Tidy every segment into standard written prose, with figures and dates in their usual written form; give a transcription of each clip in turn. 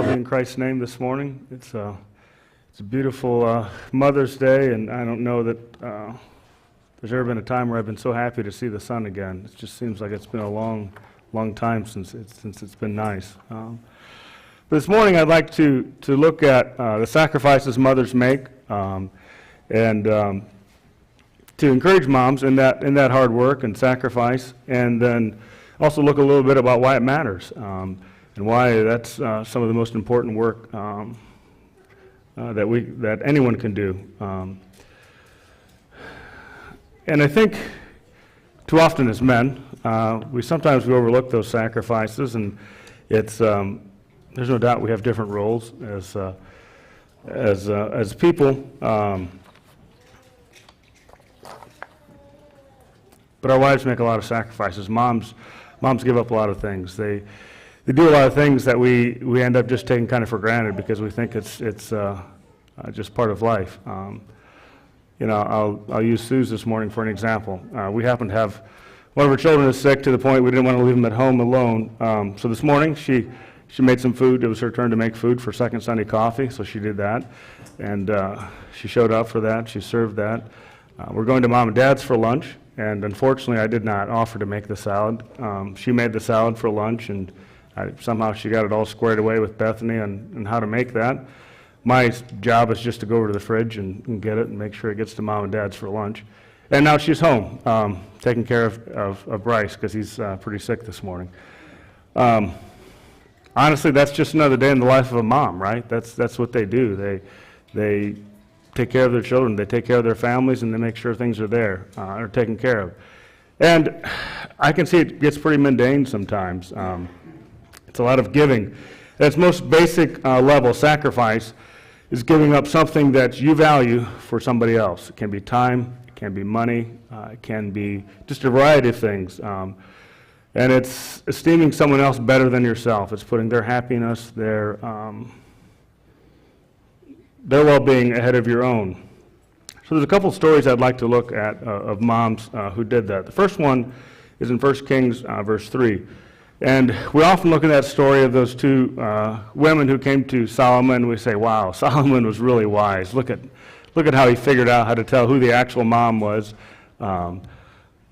In Christ's name this morning. It's a beautiful Mother's Day, and I don't know that there's ever been a time where I've been so happy to see the sun again. It just seems like it's been a long time since it's been nice. But this morning I'd like to look at the sacrifices mothers make, and to encourage moms in that hard work and sacrifice, and then also look a little bit about why it matters. And why that's some of the most important work that anyone can do. And I think too often as men, we sometimes overlook those sacrifices, and it's there's no doubt we have different roles as people. But our wives make a lot of sacrifices. Moms give up a lot of things. They do a lot of things that we end up just taking kind of for granted because we think it's just part of life. I'll use Suze this morning for an example. We happen to have one of her children is sick to the point we didn't want to leave them at home alone. So this morning she made some food. It was her turn to make food for Second Sunday Coffee, so she did that, and she showed up for that. She served that. We're going to Mom and Dad's for lunch, and unfortunately I did not offer to make the salad. She made the salad for lunch, and somehow she got it all squared away with Bethany on how to make that. My job is just to go over to the fridge and get it and make sure it gets to Mom and Dad's for lunch. And now she's home, taking care of Bryce because he's pretty sick this morning. Honestly, that's just another day in the life of a mom, right? That's what they do. They take care of their children, they take care of their families, and they make sure things are there, are taken care of. And I can see it gets pretty mundane sometimes. It's a lot of giving. At its most basic level, sacrifice is giving up something that you value for somebody else. It can be time, it can be money, it can be just a variety of things. And it's esteeming someone else better than yourself. It's putting their happiness, their well-being ahead of your own. So there's a couple stories I'd like to look at of moms who did that. The first one is in 1 Kings verse 3. And we often look at that story of those two women who came to Solomon, and we say, wow, Solomon was really wise. Look at how he figured out how to tell who the actual mom was.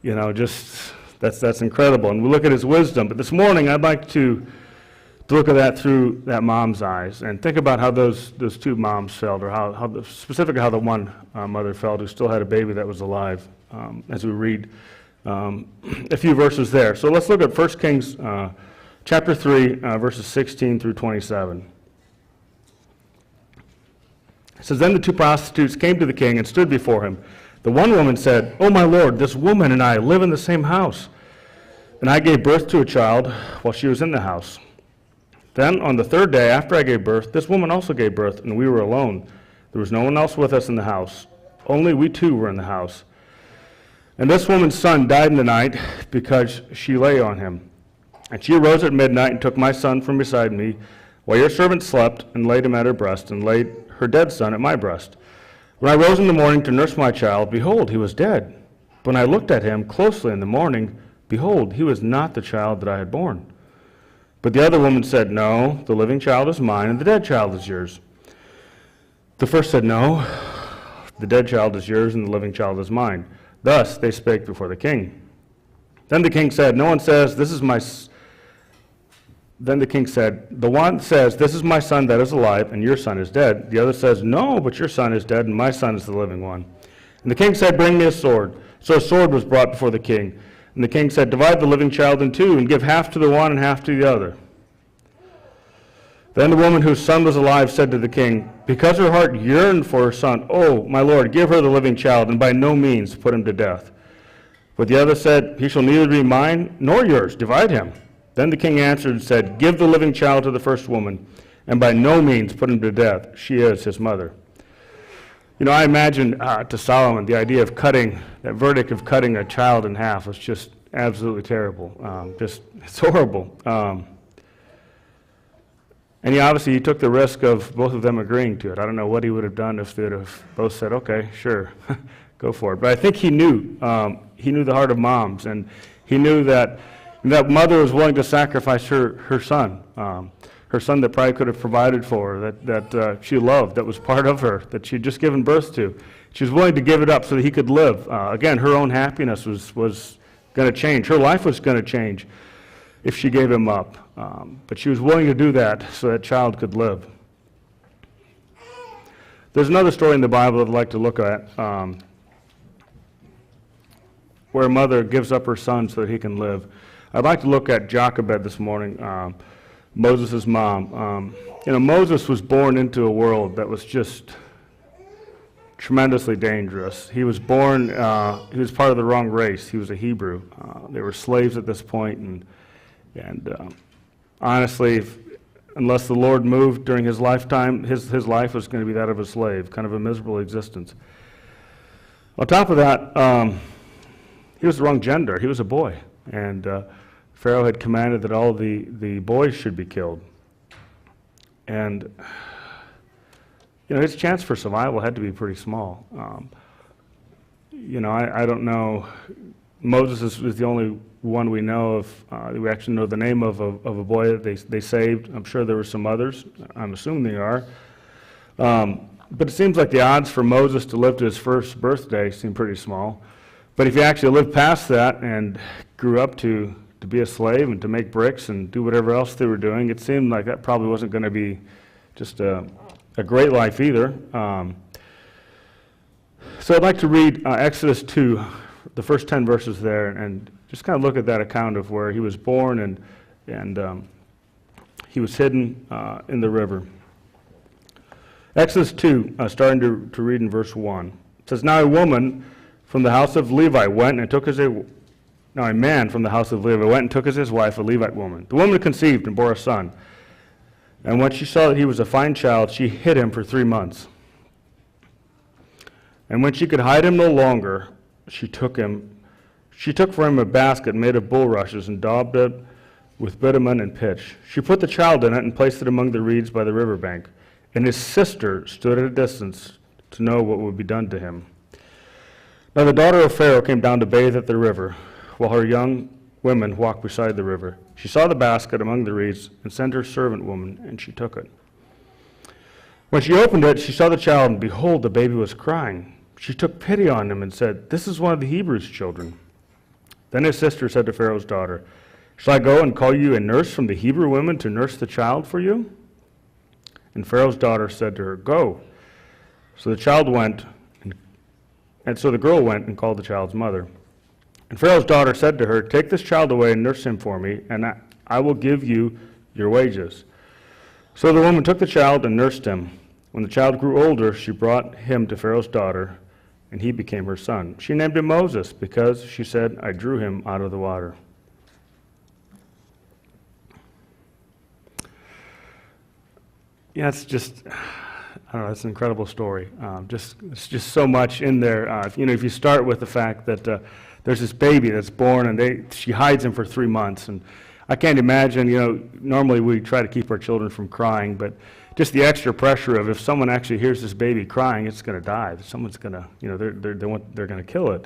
Just that's incredible. And we look at his wisdom. But this morning I'd like to to look at that through that mom's eyes and think about how those two moms felt, or specifically how the one mother felt who still had a baby that was alive, as we read a few verses there. So let's look at 1 Kings chapter 3, verses 16 through 27. It says, "Then the two prostitutes came to the king and stood before him. The one woman said, 'O my lord, this woman and I live in the same house, and I gave birth to a child while she was in the house. Then on the third day after I gave birth, this woman also gave birth, and we were alone. There was no one else with us in the house. Only we two were in the house. And this woman's son died in the night because she lay on him. And she arose at midnight and took my son from beside me, while your servant slept, and laid him at her breast, and laid her dead son at my breast. When I rose in the morning to nurse my child, behold, he was dead. When I looked at him closely in the morning, behold, he was not the child that I had borne.' But the other woman said, 'No, the living child is mine, and the dead child is yours.' The first said, 'No, the dead child is yours, and the living child is mine.' Thus they spake before the king. Then the king said, 'No one says, this is my Then the king said, 'The one says, this is my son that is alive, and your son is dead. The other says, no, but your son is dead, and my son is the living one.' And the king said, 'Bring me a sword.' So a sword was brought before the king. And the king said, 'Divide the living child in two, and give half to the one and half to the other.' Then the woman whose son was alive said to the king, 'Because her heart yearned for her son, oh, my lord, give her the living child, and by no means put him to death.' But the other said, 'He shall neither be mine nor yours. Divide him.' Then the king answered and said, 'Give the living child to the first woman, and by no means put him to death. She is his mother.'" You know, I imagine to Solomon the idea of that verdict of cutting a child in half was just absolutely terrible. It's horrible. And he took the risk of both of them agreeing to it. I don't know what he would have done if they would have both said, "Okay, sure, go for it." But I think he knew the heart of moms, and he knew that mother was willing to sacrifice her son that probably could have provided for her, that she loved, that was part of her, that she had just given birth to. She was willing to give it up so that he could live. Again, her own happiness was going to change. Her life was going to change if she gave him up. But she was willing to do that so that child could live. There's another story in the Bible that I'd like to look at where a mother gives up her son so that he can live. I'd like to look at Jochebed this morning, Moses' mom. Moses was born into a world that was just tremendously dangerous. He was born, he was part of the wrong race. He was a Hebrew. They were slaves at this point, and honestly, unless the Lord moved during his lifetime, his life was going to be that of a slave, kind of a miserable existence. On top of that, he was the wrong gender. He was a boy, and Pharaoh had commanded that all the boys should be killed. And his chance for survival had to be pretty small. I don't know. Moses is the only one we know of. We actually know the name of a boy that they saved. I'm sure there were some others. I'm assuming they are. But it seems like the odds for Moses to live to his first birthday seem pretty small. But if he actually lived past that and grew up to be a slave and to make bricks and do whatever else they were doing, it seemed like that probably wasn't going to be just a great life either. So I'd like to read Exodus 2, the first 10 verses there, and just kind of look at that account of where he was born and he was hidden in the river. Exodus 2, starting to read in verse 1. It says, Now a man from the house of Levi went and took as his wife a Levite woman. The woman conceived and bore a son. And when she saw that he was a fine child, she hid him for 3 months. And when she could hide him no longer, she took for him a basket made of bulrushes and daubed it with bitumen and pitch. She put the child in it and placed it among the reeds by the river bank. And his sister stood at a distance to know what would be done to him. Now the daughter of Pharaoh came down to bathe at the river, while her young women walked beside the river. She saw the basket among the reeds and sent her servant woman, and she took it. When she opened it, she saw the child, and behold, the baby was crying. She took pity on him and said, This is one of the Hebrews' children. Then his sister said to Pharaoh's daughter, Shall I go and call you a nurse from the Hebrew women to nurse the child for you?" And Pharaoh's daughter said to her, "Go." So the child went, and so the girl went and called the child's mother. And Pharaoh's daughter said to her, "Take this child away and nurse him for me, and I will give you your wages." So the woman took the child and nursed him. When the child grew older, she brought him to Pharaoh's daughter, and he became her son. She named him Moses because, she said, "I drew him out of the water." Yeah, it's just, I don't know, it's an incredible story. It's just so much in there. If you start with the fact that there's this baby that's born, and she hides him for 3 months, and I can't imagine, normally we try to keep our children from crying, but just the extra pressure of if someone actually hears this baby crying, it's going to die. Someone's going to, they're going to kill it.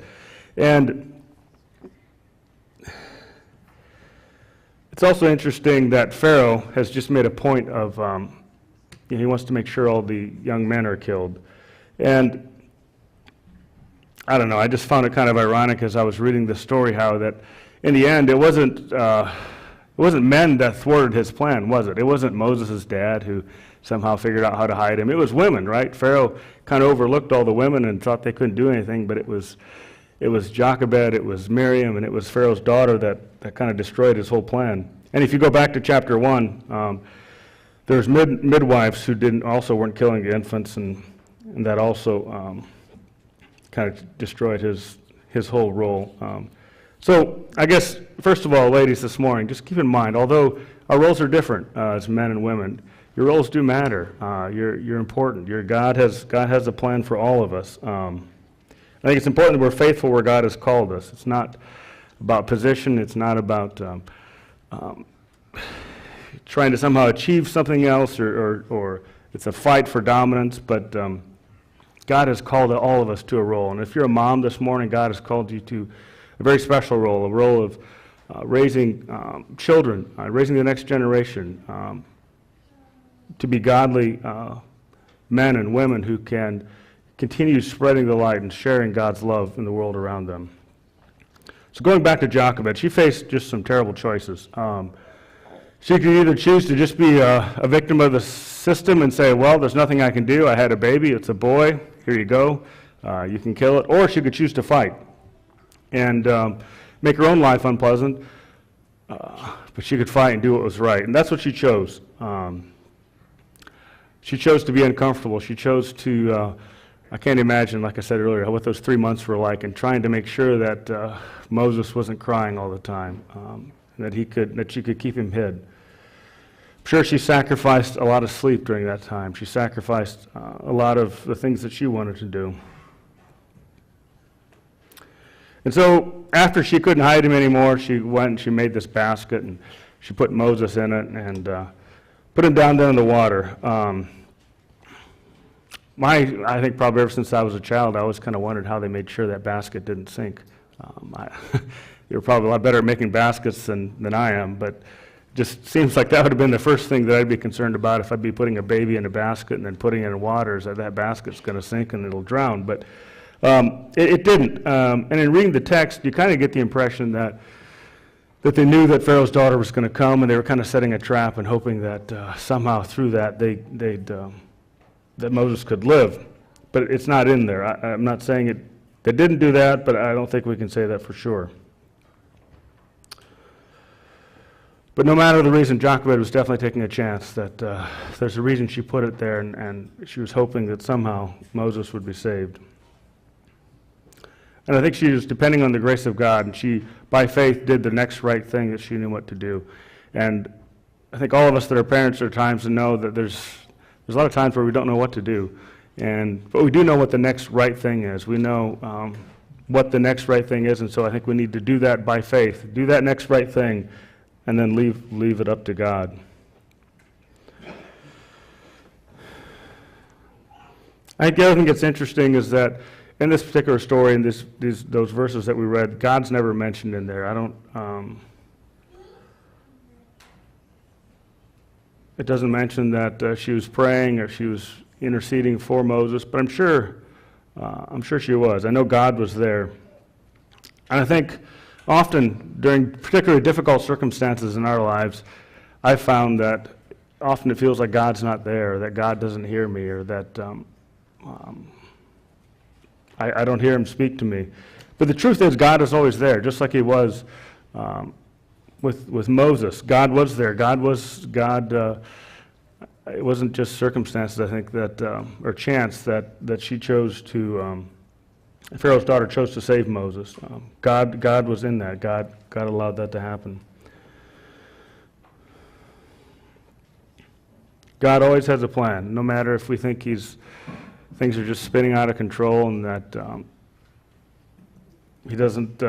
And it's also interesting that Pharaoh has just made a point of, he wants to make sure all the young men are killed. And I don't know, I just found it kind of ironic as I was reading the story how that in the end it wasn't men that thwarted his plan, was it? It wasn't Moses' dad who somehow figured out how to hide him. It was women, right? Pharaoh kind of overlooked all the women and thought they couldn't do anything, but it was Jochebed, it was Miriam, and it was Pharaoh's daughter that kind of destroyed his whole plan. And if you go back to chapter 1, there's midwives who weren't killing the infants, and that also kind of destroyed his whole role. So I guess, first of all, ladies, this morning, just keep in mind, although our roles are different as men and women, your roles do matter. You're important. God has a plan for all of us. I think it's important that we're faithful where God has called us. It's not about position. It's not about trying to somehow achieve something else, or it's a fight for dominance, but God has called all of us to a role. And if you're a mom this morning, God has called you to a very special role, a role of raising children, raising the next generation, to be godly men and women who can continue spreading the light and sharing God's love in the world around them. So going back to Jochebed, she faced just some terrible choices. She could either choose to just be a victim of the system and say, well, there's nothing I can do. I had a baby. It's a boy. Here you go. You can kill it. Or she could choose to fight and make her own life unpleasant. But she could fight and do what was right. And that's what she chose. She chose to be uncomfortable. She chose to, I can't imagine, like I said earlier, what those 3 months were like, and trying to make sure that Moses wasn't crying all the time, and that she could keep him hid. I'm sure she sacrificed a lot of sleep during that time. She sacrificed a lot of the things that she wanted to do. And so after she couldn't hide him anymore, she went and she made this basket, and she put Moses in it and put him down there in the water. I think probably ever since I was a child, I always kind of wondered how they made sure that basket didn't sink. They were probably a lot better at making baskets than I am, but just seems like that would have been the first thing that I'd be concerned about if I'd be putting a baby in a basket and then putting it in water, is that basket's going to sink and it'll drown. But it didn't. And in reading the text, you kind of get the impression that they knew that Pharaoh's daughter was going to come, and they were kind of setting a trap and hoping that somehow through that that Moses could live. But it's not in there. I'm not saying they didn't do that, but I don't think we can say that for sure. But no matter the reason, Jochebed was definitely taking a chance that there's a reason she put it there, and she was hoping that somehow Moses would be saved. And I think she was depending on the grace of God, and she, by faith, did the next right thing that she knew what to do. And I think all of us that are parents, there are times to know that there's a lot of times where we don't know what to do. But we do know what the next right thing is. We know what the next right thing is, and so I think we need to do that by faith. Do that next right thing, and then leave it up to God. I think the other thing that's interesting is that in this particular story, in those verses that we read, God's never mentioned in there. It doesn't mention that she was praying or she was interceding for Moses, but I'm sure she was. I know God was there. And I think often, during particularly difficult circumstances in our lives, I've found that often it feels like God's not there, that God doesn't hear me, or that I don't hear him speak to me. But the truth is, God is always there, just like he was with Moses. God was there. It wasn't just circumstances, I think, or chance that she chose to, Pharaoh's daughter chose to save Moses. God was in that. God allowed that to happen. God always has a plan, no matter if we think things are just spinning out of control and that he doesn't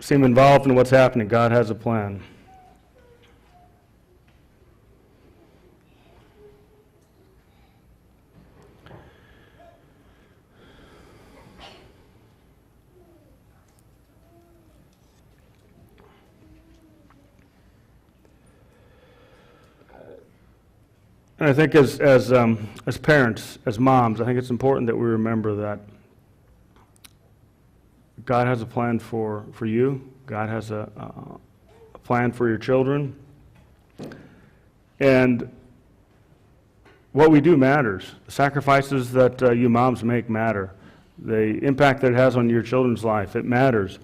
seem involved in what's happening. God has a plan. And I think as parents, as moms, I think it's important that we remember that God has a plan for you. God has a plan for your children. And what we do matters. The sacrifices that you moms make matter. The impact that it has on your children's life, it matters.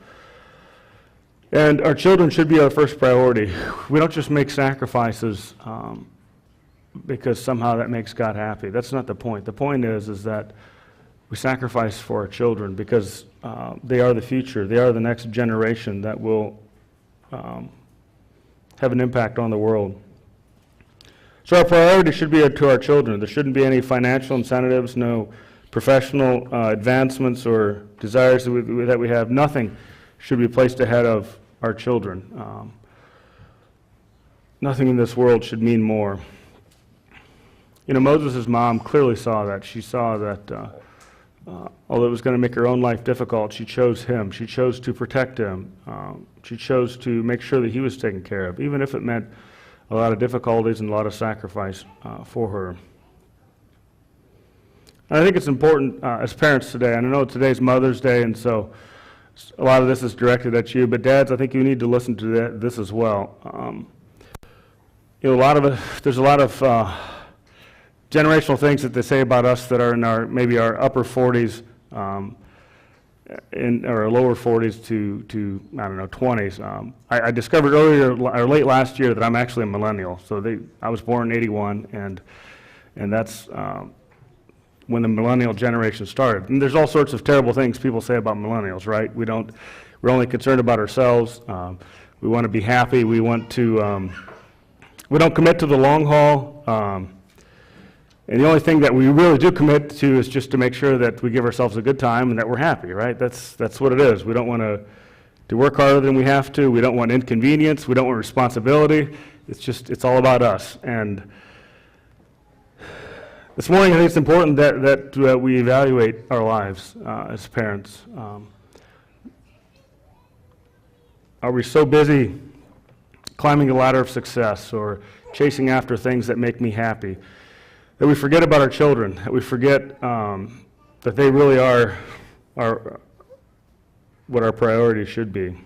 And our children should be our first priority. We don't just make sacrifices because somehow that makes God happy. That's not the point. The point is that we sacrifice for our children because they are the future. They are the next generation that will have an impact on the world. So our priority should be to our children. There shouldn't be any financial incentives, no professional advancements or desires that we have. Nothing should be placed ahead of our children. Nothing in this world should mean more. You know, Moses' mom clearly saw that. She saw that although it was going to make her own life difficult, she chose him. She chose to protect him. She chose to make sure that he was taken care of, even if it meant a lot of difficulties and a lot of sacrifice for her. And I think it's important as parents today, and I know today's Mother's Day, and so a lot of this is directed at you, but dads, I think you need to listen to this as well. You know, there's a lot of generational things that they say about us that are in maybe our upper 40s or lower 40s to I don't know, 20s. I discovered earlier or late last year that I'm actually a millennial. So I was born in '81, and that's when the millennial generation started. And there's all sorts of terrible things people say about millennials, right? We're only concerned about ourselves. We want to be happy. We don't commit to the long haul. And the only thing that we really do commit to is just to make sure that we give ourselves a good time and that we're happy, right? That's what it is. We don't want to work harder than we have to. We don't want inconvenience. We don't want responsibility. It's all about us. And this morning, I think it's important that we evaluate our lives as parents. Are we so busy climbing the ladder of success or chasing after things that make me happy that we forget about our children, that we forget that they really are what our priorities should be?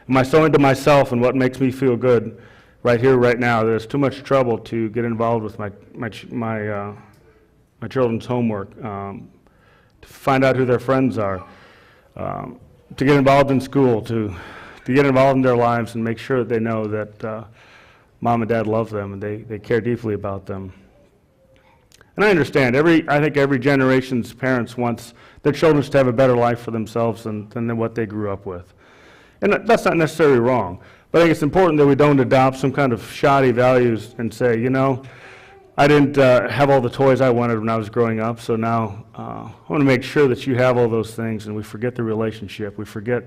Am I so into myself and what makes me feel good right here, right now, that it's too much trouble to get involved with my children's homework, to find out who their friends are, to get involved in school, to get involved in their lives and make sure that they know that Mom and Dad love them and they care deeply about them. And I understand, I think every generation's parents wants their children to have a better life for themselves than what they grew up with. And that's not necessarily wrong. But I think it's important that we don't adopt some kind of shoddy values and say, you know, I didn't have all the toys I wanted when I was growing up, so now I want to make sure that you have all those things, and we forget the relationship. We forget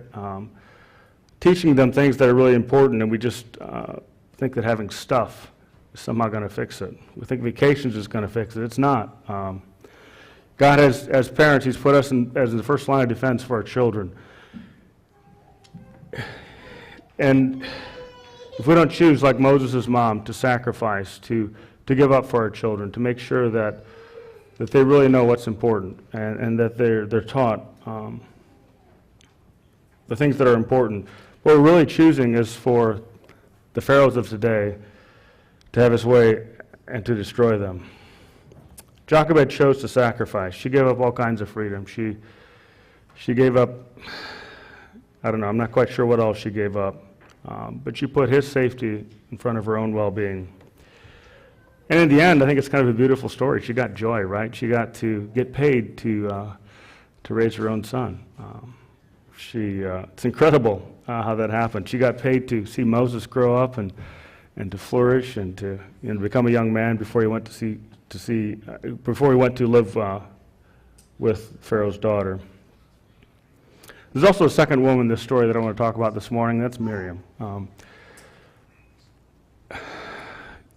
teaching them things that are really important, and we just think that having stuff is somehow going to fix it. We think vacations is going to fix it. It's not. God has, as parents, He's put us as the first line of defense for our children. And if we don't choose, like Moses' mom, to sacrifice, to give up for our children, to make sure that they really know what's important and that they're taught the things that are important. What we're really choosing is for the pharaohs of today to have his way and to destroy them. Jochebed chose to sacrifice. She gave up all kinds of freedom. She gave up, I don't know, I'm not quite sure what else she gave up, but she put his safety in front of her own well-being. And in the end, I think it's kind of a beautiful story. She got joy, right? She got to get paid to raise her own son. It's incredible how that happened. She got paid to see Moses grow up and to flourish and to become a young man before he went before he went to live with Pharaoh's daughter. There's also a second woman in this story that I want to talk about this morning. That's Miriam.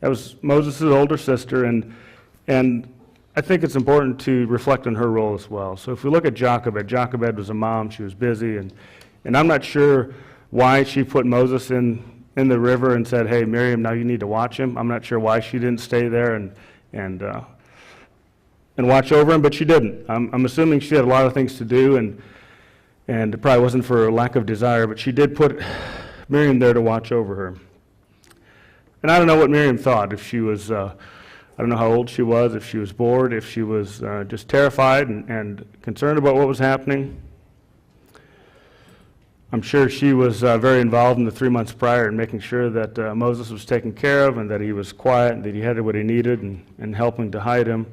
That was Moses' older sister, and I think it's important to reflect on her role as well. So if we look at Jochebed was a mom. She was busy, and I'm not sure why she put Moses in the river and said, "Hey, Miriam, now you need to watch him." I'm not sure why she didn't stay there and watch over him, but she didn't. I'm assuming she had a lot of things to do, and it probably wasn't for lack of desire, but she did put Miriam there to watch over her. And I don't know what Miriam thought, if she was, I don't know how old she was, if she was bored, if she was just terrified and concerned about what was happening. I'm sure she was very involved in the 3 months prior in making sure that Moses was taken care of and that he was quiet and that he had what he needed and helping to hide him.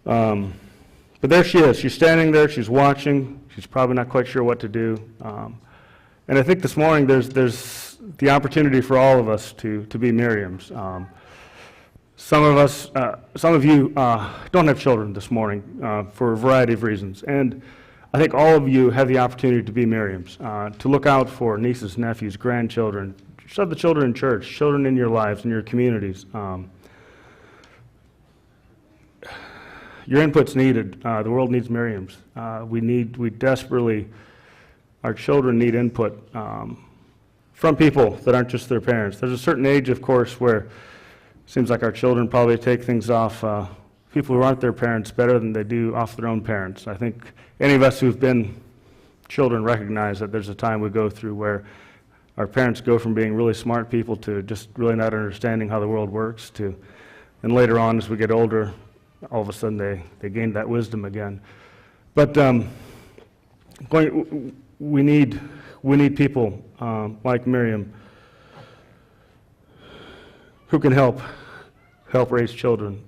But there she is. She's standing there. She's watching. She's probably not quite sure what to do. And I think this morning there's the opportunity for all of us to be Miriams. Some of you don't have children this morning for a variety of reasons. And I think all of you have the opportunity to be Miriams, to look out for nieces, nephews, grandchildren, just have the children in church, children in your lives, in your communities. Your input's needed. The world needs Miriams. Our children need input from people that aren't just their parents. There's a certain age, of course, where it seems like our children probably take things off people who aren't their parents better than they do off their own parents. I think any of us who've been children recognize that there's a time we go through where our parents go from being really smart people to just really not understanding how the world works and later on, as we get older, all of a sudden they gain that wisdom again. But we need people like Miriam who can help raise children.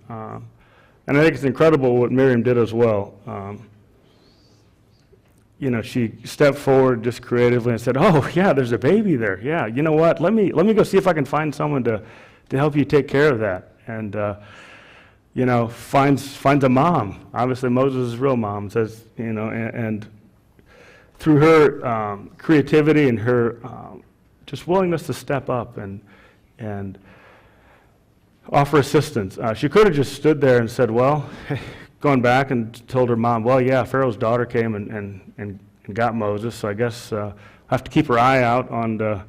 And I think it's incredible what Miriam did as well. She stepped forward just creatively and said, "Oh yeah, there's a baby there. Yeah, you know what? Let me go see if I can find someone to help you take care of that." And finds a mom. Obviously, Moses' real mom says, and through her creativity and her just willingness to step up and offer assistance. She could have just stood there and said, well, gone back and told her mom, well, yeah, Pharaoh's daughter came and got Moses, so I guess I have to keep her eye out on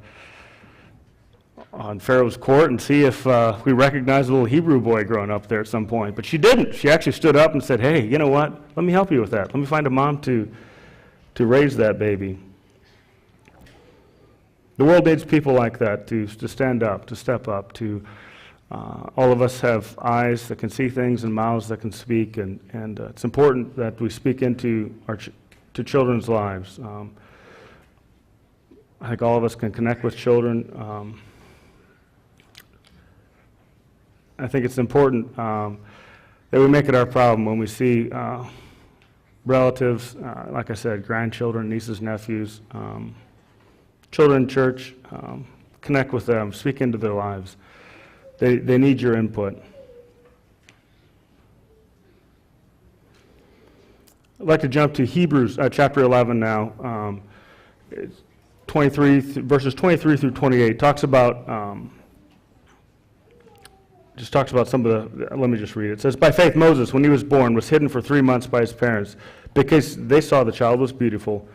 Pharaoh's court and see if we recognize a little Hebrew boy growing up there at some point. But she didn't. She actually stood up and said, hey, you know what? Let me help you with that. Let me find a mom to raise that baby. The world needs people like that to stand up, to step up, to all of us have eyes that can see things and mouths that can speak, and it's important that we speak into to children's lives. I think all of us can connect with children. I think it's important that we make it our problem when we see relatives, like I said, grandchildren, nieces, nephews, children in church, connect with them, speak into their lives. They need your input. I'd like to jump to Hebrews chapter 11 now. 23 through 28 talks about some of the, let me just read it. It says, by faith Moses, when he was born, was hidden for 3 months by his parents because they saw the child was beautiful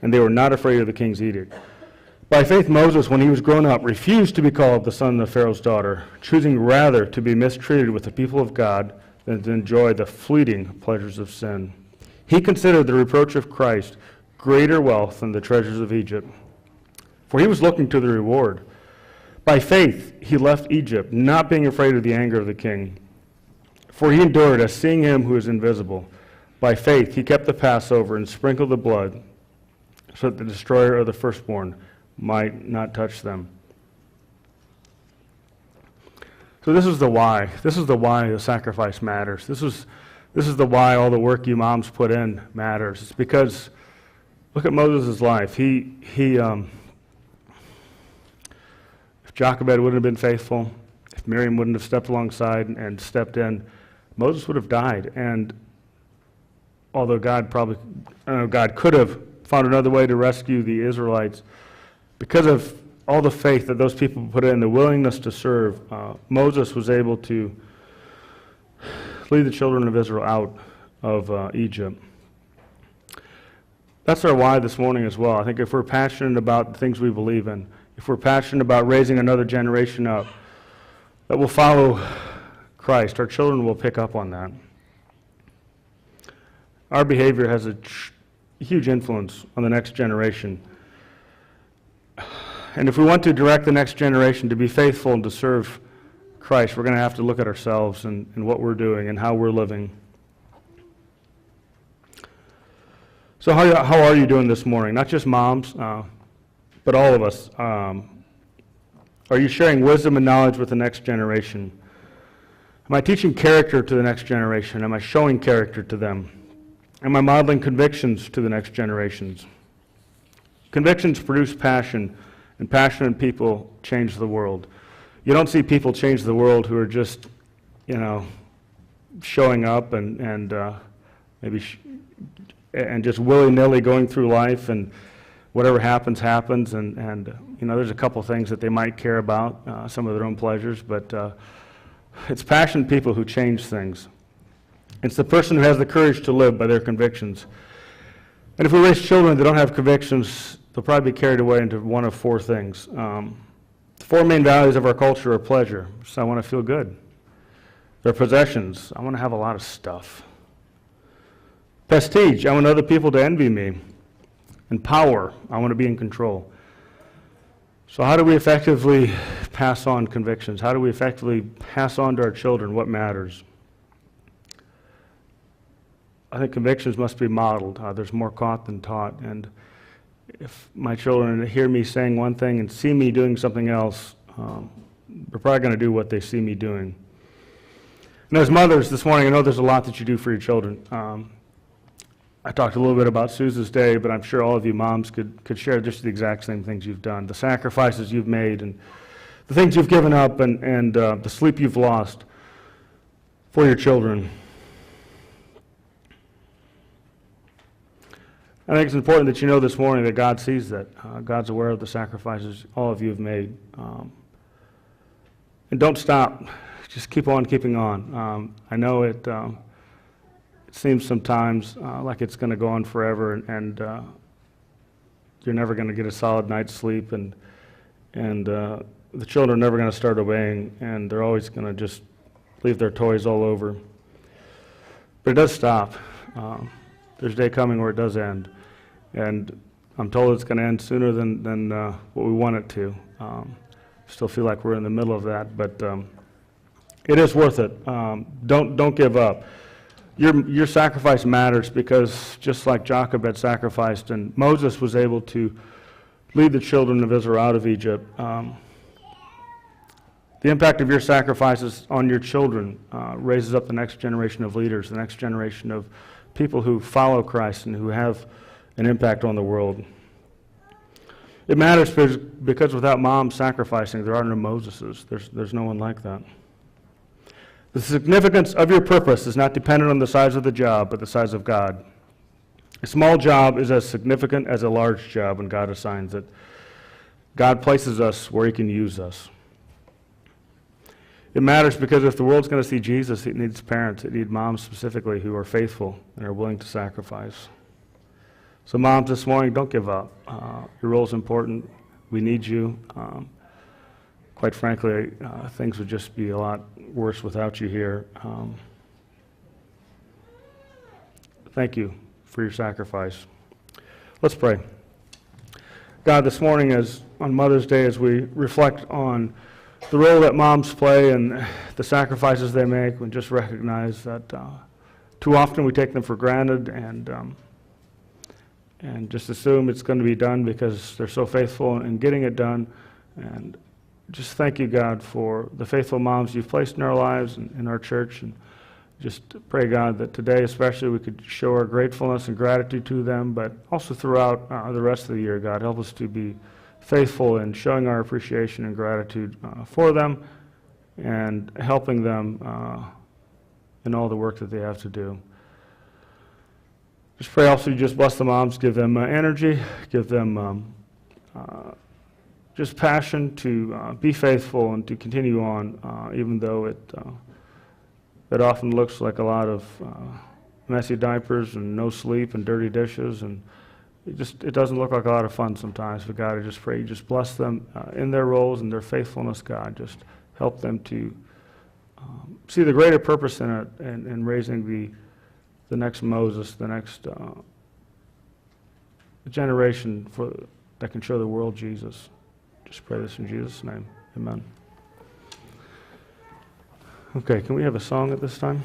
and they were not afraid of the king's edict. By faith Moses, when he was grown up, refused to be called the son of Pharaoh's daughter, choosing rather to be mistreated with the people of God than to enjoy the fleeting pleasures of sin. He considered the reproach of Christ greater wealth than the treasures of Egypt, for he was looking to the reward. By faith he left Egypt, not being afraid of the anger of the king, for he endured as seeing him who is invisible. By faith he kept the Passover and sprinkled the blood, so that the destroyer of the firstborn might not touch them. So this is the why. This is the why the sacrifice matters. This is the why all the work you moms put in matters. It's because, look at Moses' life. If Jochebed wouldn't have been faithful, if Miriam wouldn't have stepped alongside and stepped in, Moses would have died. And although God could have found another way to rescue the Israelites, because of all the faith that those people put in, the willingness to serve, Moses was able to lead the children of Israel out of Egypt. That's our why this morning as well. I think if we're passionate about the things we believe in, if we're passionate about raising another generation up that will follow Christ, our children will pick up on that. Our behavior has a huge influence on the next generation. And if we want to direct the next generation to be faithful and to serve Christ, we're going to have to look at ourselves and what we're doing and how we're living. So how are you doing this morning? Not just moms, but all of us. Are you sharing wisdom and knowledge with the next generation? Am I teaching character to the next generation? Am I showing character to them? Am I modeling convictions to the next generations? Convictions produce passion, and passionate people change the world. You don't see people change the world who are just, showing up and just willy-nilly going through life, and whatever happens, happens. And there's a couple things that they might care about, some of their own pleasures, but it's passionate people who change things. It's the person who has the courage to live by their convictions. And if we raise children that don't have convictions, they'll probably be carried away into one of four things. The four main values of our culture are pleasure, so I want to feel good. They're possessions. I want to have a lot of stuff. Prestige. I want other people to envy me. And power. I want to be in control. So how do we effectively pass on convictions? How do we effectively pass on to our children what matters? I think convictions must be modeled. There's more caught than taught. And if my children hear me saying one thing and see me doing something else, they're probably going to do what they see me doing. And as mothers this morning, I know there's a lot that you do for your children. I talked a little bit about Susan's Day, but I'm sure all of you moms could share just the exact same things you've done, the sacrifices you've made, and the things you've given up, and the sleep you've lost for your children. I think it's important that you know this morning that God sees that. God's aware of the sacrifices all of you have made. And don't stop. Just keep on keeping on. I know it seems sometimes like it's going to go on forever, and you're never going to get a solid night's sleep, and the children are never going to start obeying, and they're always going to just leave their toys all over. But it does stop. There's a day coming where it does end. And I'm told it's going to end sooner than what we want it to. Still feel like we're in the middle of that, but it is worth it. Don't give up. Your sacrifice matters, because just like Jochebed sacrificed and Moses was able to lead the children of Israel out of Egypt, the impact of your sacrifices on your children raises up the next generation of leaders, the next generation of people who follow Christ and who have an impact on the world. It matters because without mom sacrificing, there are no Moseses. There's no one like that. The significance of your purpose is not dependent on the size of the job, but the size of God. A small job is as significant as a large job when God assigns it. God places us where he can use us. It matters because if the world's going to see Jesus, it needs parents, it needs moms specifically who are faithful and are willing to sacrifice. So moms, this morning, don't give up. Your role is important. We need you. Quite frankly, things would just be a lot worse without you here. Thank you for your sacrifice. Let's pray. God, this morning, as on Mother's Day, as we reflect on the role that moms play and the sacrifices they make, we just recognize that too often we take them for granted and just assume it's going to be done because they're so faithful in getting it done. And just thank you, God, for the faithful moms you've placed in our lives and in our church. And just pray, God, that today especially we could show our gratefulness and gratitude to them, but also throughout the rest of the year, God, help us to be faithful in showing our appreciation and gratitude for them and helping them in all the work that they have to do. Just pray also you just bless the moms, give them energy, give them just passion to be faithful and to continue on, even though it often looks like a lot of messy diapers and no sleep and dirty dishes, and it doesn't look like a lot of fun sometimes. But God, I just pray you just bless them in their roles and their faithfulness, God. Just help them to see the greater purpose in it and raising the next Moses, the next generation that can show the world Jesus. Just pray this in Jesus' name. Amen. Okay, can we have a song at this time?